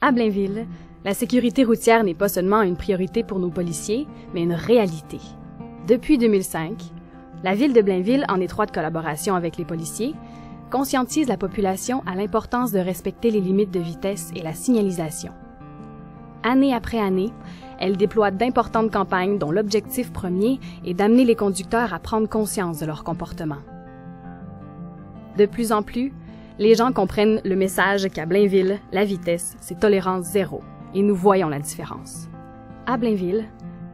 À Blainville, la sécurité routière n'est pas seulement une priorité pour nos policiers, mais une réalité. Depuis 2005, la ville de Blainville, en étroite collaboration avec les policiers, conscientise la population à l'importance de respecter les limites de vitesse et la signalisation. Année après année, elle déploie d'importantes campagnes dont l'objectif premier est d'amener les conducteurs à prendre conscience de leur comportement. De plus en plus, les gens comprennent le message qu'à Blainville, la vitesse, c'est tolérance zéro, et nous voyons la différence. À Blainville,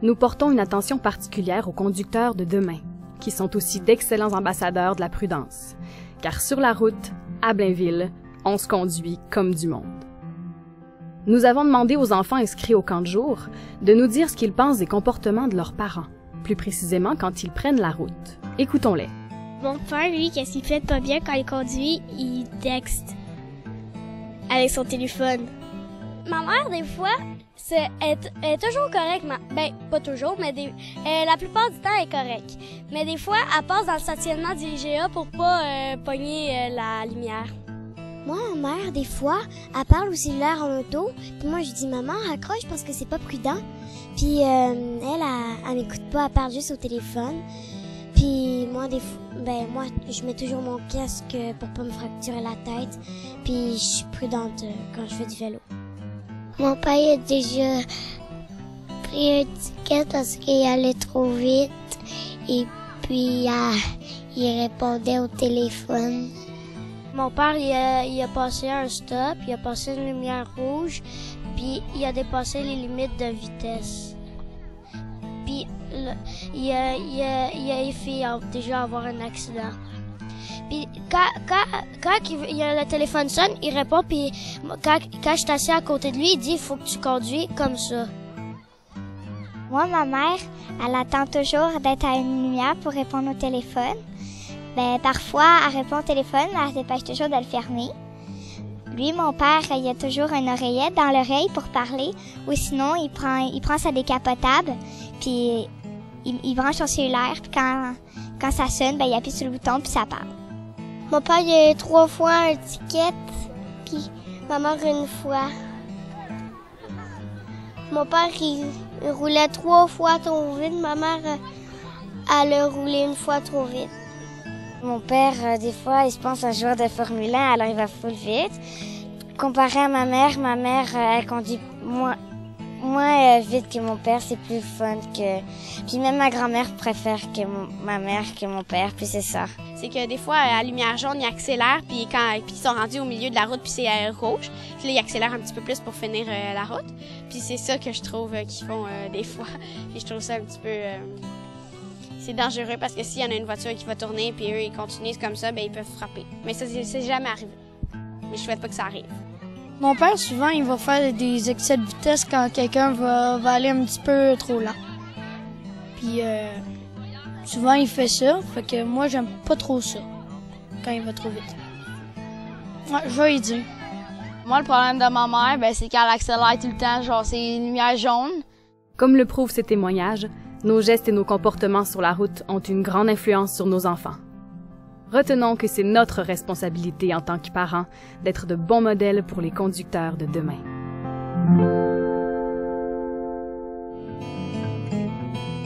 nous portons une attention particulière aux conducteurs de demain, qui sont aussi d'excellents ambassadeurs de la prudence, car sur la route, à Blainville, on se conduit comme du monde. Nous avons demandé aux enfants inscrits au camp de jour de nous dire ce qu'ils pensent des comportements de leurs parents, plus précisément quand ils prennent la route. Écoutons-les. Mon père, lui, qu'est-ce qu'il fait pas bien quand il conduit? Il texte avec son téléphone. Ma mère, des fois, elle est toujours correcte. Ben, pas toujours, mais la plupart du temps, elle est correcte. Mais des fois, elle passe dans le stationnement du IGA pour pas pogner la lumière. Moi, ma mère, des fois, elle parle au cellulaire en auto. Puis moi, je dis, maman, raccroche parce que c'est pas prudent. Puis elle m'écoute pas, elle parle juste au téléphone. Puis moi, moi, je mets toujours mon casque pour pas me fracturer la tête. Puis je suis prudente quand je fais du vélo. Mon père a déjà pris un ticket parce qu'il allait trop vite. Et puis, il répondait au téléphone. Mon père, il a passé un stop, il a passé une lumière rouge, puis il a dépassé les limites de vitesse. Puis il a fait déjà avoir un accident. Puis quand le téléphone sonne, il répond, puis quand je suis assis à côté de lui, il dit « faut que tu conduis comme ça ». Moi, ma mère, elle attend toujours d'être à une lumière pour répondre au téléphone. Ben, parfois, elle répond au téléphone, mais elle se dépêche toujours de le fermer. Lui, mon père, il a toujours une oreillette dans l'oreille pour parler, ou sinon, il prend sa décapotable, puis il branche son cellulaire, puis quand ça sonne, ben, il appuie sur le bouton, puis ça parle. Mon père, il a eu 3 fois un ticket, puis ma mère 1 fois. Mon père, il roulait 3 fois trop vite, ma mère, elle a roulé 1 fois trop vite. Mon père, des fois, il se pense à un joueur de Formule 1, alors il va full vite. Comparé à ma mère, elle conduit moins vite que mon père, c'est plus fun que... Puis même ma grand-mère préfère ma mère que mon père, puis c'est ça. C'est que des fois, à la lumière jaune, ils accélèrent, puis ils sont rendus au milieu de la route, puis c'est rouge. Puis là, ils accélèrent un petit peu plus pour finir la route. Puis c'est ça que je trouve qu'ils font des fois. Puis je trouve ça un petit peu... C'est dangereux parce que s'il y en a une voiture qui va tourner puis eux, ils continuent comme ça, ben ils peuvent frapper. Mais ça, c'est jamais arrivé. Mais je souhaite pas que ça arrive. Mon père, souvent, il va faire des excès de vitesse quand quelqu'un va aller un petit peu trop lent. Puis, souvent, il fait ça. Fait que moi, j'aime pas trop ça, quand il va trop vite. Ouais, je vais y dire. Moi, le problème de ma mère, ben, c'est qu'elle accélère tout le temps, genre, c'est une lumière jaune. Comme le prouvent ces témoignages, nos gestes et nos comportements sur la route ont une grande influence sur nos enfants. Retenons que c'est notre responsabilité en tant que parents d'être de bons modèles pour les conducteurs de demain.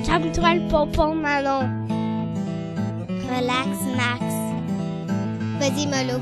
Calme-toi le pompon, Manon. Relax, Max. Vas-y, Molo,